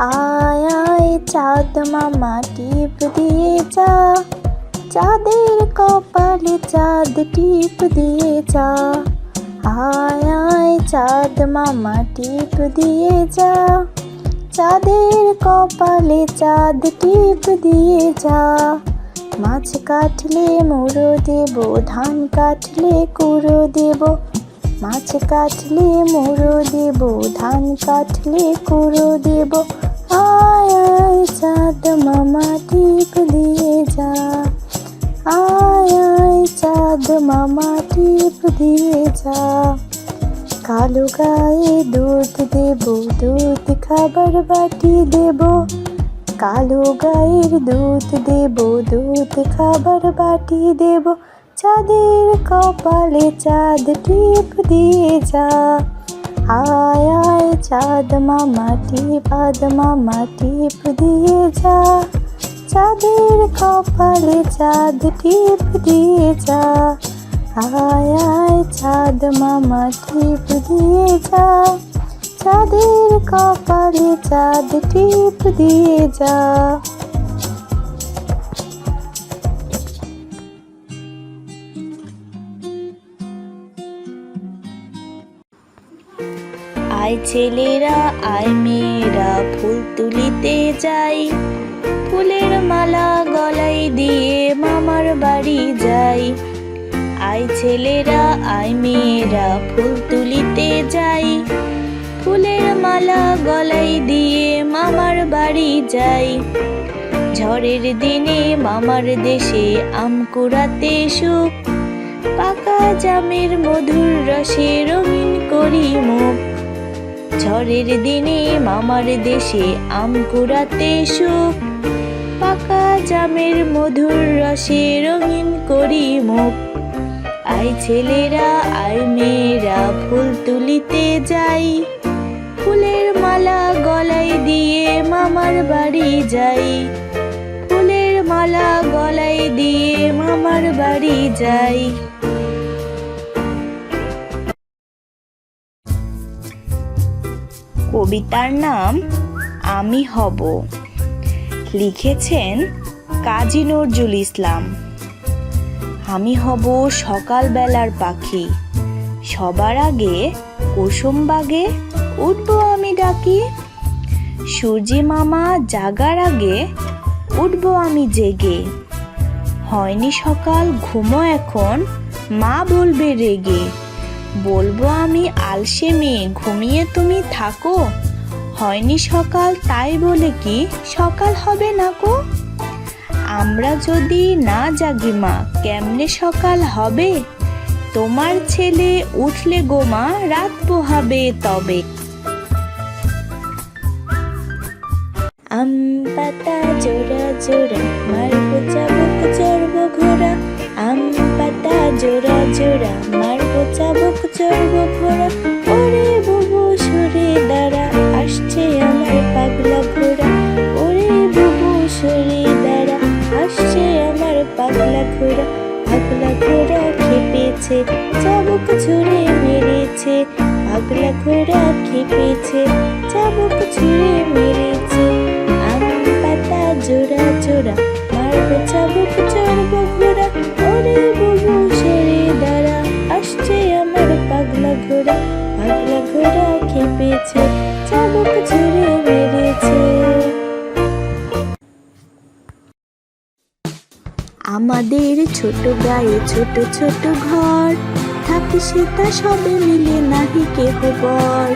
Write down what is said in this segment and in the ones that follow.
আয় আয় চাঁদ মামা টিপ দিয়ে যা, চাঁদের কপালে চাঁদ টিপ দিয়ে যা। আয় আয় চাঁদ মামা টিপ দিয়ে যা, চাঁদের কপালে চাঁদ টিপ দিয়ে যা। মাছ কাটলে মুড়ো দেব, ধান কাটলে কুড়ো দেব। মাছ কাটলে মুড়ো দেব, ধান কাটলে কুড়ো দেব। আয় আয় চাঁদ মামা টিপ দিয়ে যা, আয় আয় চাঁদ মামা টিপ দিয়ে যা। কালো গায়ে দুধ দেব, দুধ খাবার বাটি দেব। কালো গায়ের দুধ দেব, দুধ খাবার বাটি দেব। চাঁদের কপালে চাঁদ টিপ দিয়ে যা। আয় আয় চাঁদ মামা টিপ, চাঁদ মামা টিপ দিয়ে যা, চাঁদের কপালে চাঁদ টিপ দিয়ে যা। আয় আয় চাঁদ মামা টিপ দিয়ে যা, চাঁদের কপালে চাঁদ টিপ দিয়ে যা। আয় ছেলেরা আয় মেয়েরা ফুল তুলিতে যাই, ফুলের মালা গলায় দিয়ে মামার বাড়ি যাই। আয় ছেলেরা আয় মেয়েরা ফুল তুলিতে যাই, ফুলের মালা গলায় দিয়ে মামার বাড়ি যাই। ঝড়ের দিনে মামার দেশে আম কুড়াতে সুখ, পাকা জামের মধুর রসে রঙিন করি মুখ। ঝড়ের দিনে মামার দেশে আম কুড়াতে সুখ, পাকা জামের মধুর রসে রঙিন করি মুখ। আয় ছেলেরা আয় মেয়েরা ফুল তুলিতে যাই, ফুলের মালা গলায় দিয়ে মামার বাড়ি যাই। ফুলের মালা গলায় দিয়ে মামার বাড়ি যাই। কবিতার নাম আমি হব, লিখেছেন কাজী নজরুল ইসলাম। আমি হব সকালবেলার পাখি, সবার আগে কুসুম বাগে উঠবো আমি ডাকি। সূর্যি মামা জাগার আগে উঠবো আমি জেগে, হয়নি সকাল ঘুমো এখন মা বলবে রেগে। বলবো আমি আলসে মেয়ে ঘুমিয়ে তুমি থাকো, হয়নি সকাল তাই বলে কি সকাল হবে না কো। আমরা যদি না জাগি মা কেমনে সকাল হবে, তোমার ছেলে উঠলে গো মা রাত পোহাবে তবে। আম পাতা জোড়া জোড়া মারবো চাবুক চড়বো ঘোড়া। আম পাতা জোড়া জোড়া মারবো চাবুক চড়বো ঘোড়া। ওরে বুবু সরে দাঁড়া আসছে আমার পাগলা ঘোড়া। ওরে বুবু সরে দাঁড়া আসছে আমার পাগলা ঘোড়া। পাগলা ঘোড়া খেপেছে চাবুক ছুঁড়ে মেরেছে, পাগলা ঘোড়া খেপেছে চাবুক ছুঁড়ে মেরেছে। আম পাতা জোড়া জোড়া মারবো চাবুক চড়বো ঘোড়া। ওরে বুবু সরে দাঁড়া আসছে আমার পাগলা ঘোড়া। পাগলা ঘোড়া খেপেছে চাবুক ছুঁড়ে মেরেছে। আমাদের ছোট গায়ে ছোট ছোট ঘর, থাকি সেটা সবে মিলে নাহি কেহ বর।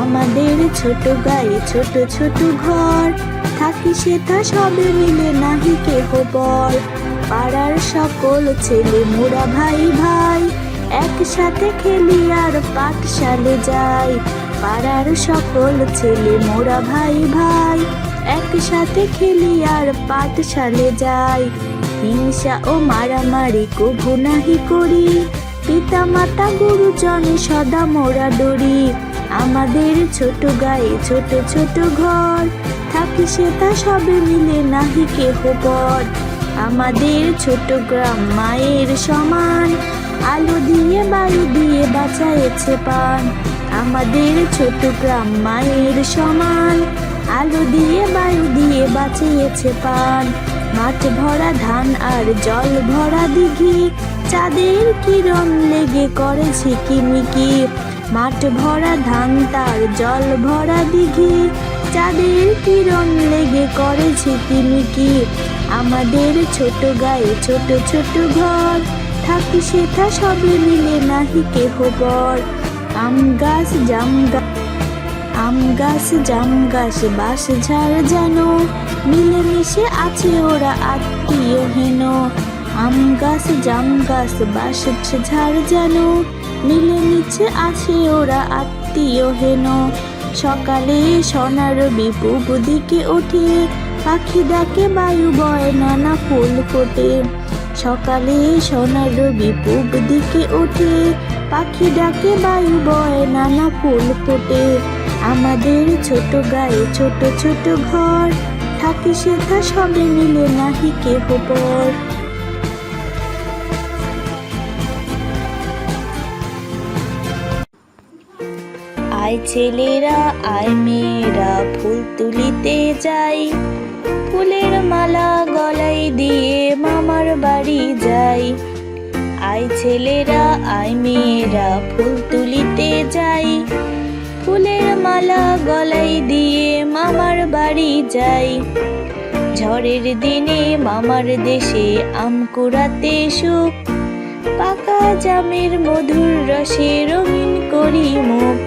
আমাদের ছোট গায়ে ছোট ছোট ঘর, থাকি সেটা সবে মিলে নাহি কেহ বর। পাড়ার সকল ছেলে মোরা ভাই ভাই, একসাথে খেলি আর পাঠশালে যাই। পাড়ার সকল ছেলে মোরা ভাই ভাই, একসাথে খেলি আর পাঠশালে যাই। হিংসা ও মারামারি কভু নাহি করি, পিতা মাতা গুরুজন সদা মোরা ডরি। আমাদের ছোট গায়ে ছোট ছোট ঘর, থাকি সেটা সবে মিলে নাহি কেহ বর। আমাদের ছোট গ্রাম মায়ের সমান, আলো দিয়ে বাড়ি দিয়ে বাঁচায়েছে পান। আমাদের ছোট গ্রাম মায়ের সমান, আলো দিয়ে বায়ু দিয়ে বাঁচিয়েছে পান। মাঠ ভরা ধান আর জল ভরা দিঘি, চাঁদের কিরণ লেগে করে ঝিকিমিকি। মাঠ ভরা ধান তার জল ভরা দিঘি, চাঁদের কিরণ লেগে করে ঝিকিমিকি। আমাদের ছোট গায়ে ছোট ছোট ঘর, থাকি সেথা সবে মিলে নাহি কেহ বর। আম গাছ জাম গাছ বাঁশ ঝাড় যেন, মিলেমিশে আছে ওরা আত্মীয় হেন। আম গাছ জাম গাছ বাঁশ ঝাড় যেন, মিলেমিশে আছে ওরা আত্মীয় হেন। সকালে সোনার পূব দিকে ওঠে, পাখি ডাকে বায়ু বয় নানা ফুল ফোটে। সকালে সোনার পূব দিকে ওঠে, পাখি ডাকে বায়ু বয় নানা ফুল ফোটে। আমাদের ছোট গায়ে ছোট ছোট ঘর, থাকি সেথা সবে মিলে নাহি কেহ পর। আয় ছেলেরা আয় মেয়েরা ফুল তুলিতে যাই, ফুলের মালা গলায় দিয়ে মামার বাড়ি যাই। আয় ছেলেরা আয় মেয়েরা ফুল তুলিতে যাই, ফুলের মালা গলায় দিয়ে মামার বাড়ি যাই। ঝড়ের দিনে মামার দেশে আম কুড়াতে সুখ, পাকা জামের মধুর রসে রঙিন করি মুখ।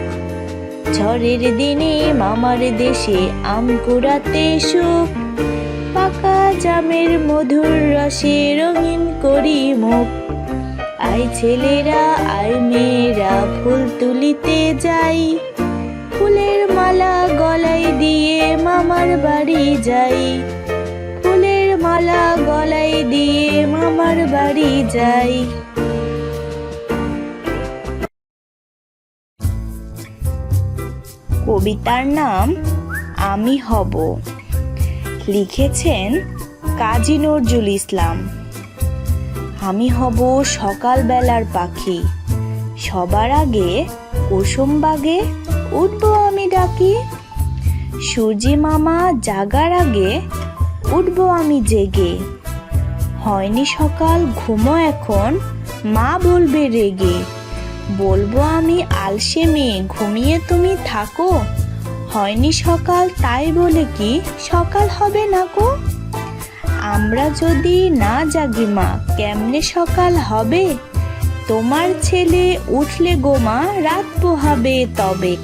ঝড়ের দিনে মামার দেশে আম কুড়াতে সুখ, পাকা জামের মধুর রসে রঙিন করি মুখ। আয় ছেলেরা আয় মেয়েরা ফুল তুলিতে যাই, ফুলের মালা গলায় দিয়ে মামার বাড়ি যাই। ফুলের মালা গলায় দিয়ে মামার বাড়ি যাই। কবিতার নাম আমি হব, লিখেছেন কাজী নজরুল ইসলাম। আমি হব সকালবেলার পাখি, সবার আগে কুসুম বাগে উঠবো আমি ডাকি। সূর্যি মামা জাগার আগে উঠবো আমি জেগে, হয়নি সকাল ঘুমো এখন মা বলবে রেগে। বলবো আমি আলসে মেয়ে ঘুমিয়ে তুমি থাকো, হয়নি সকাল তাই বলে কি সকাল হবে না কো। আমরা যদি না জাগি মা কেমনে সকাল হবে, তোমার ছেলে উঠলে গো মা রাত পোহাবে তবে।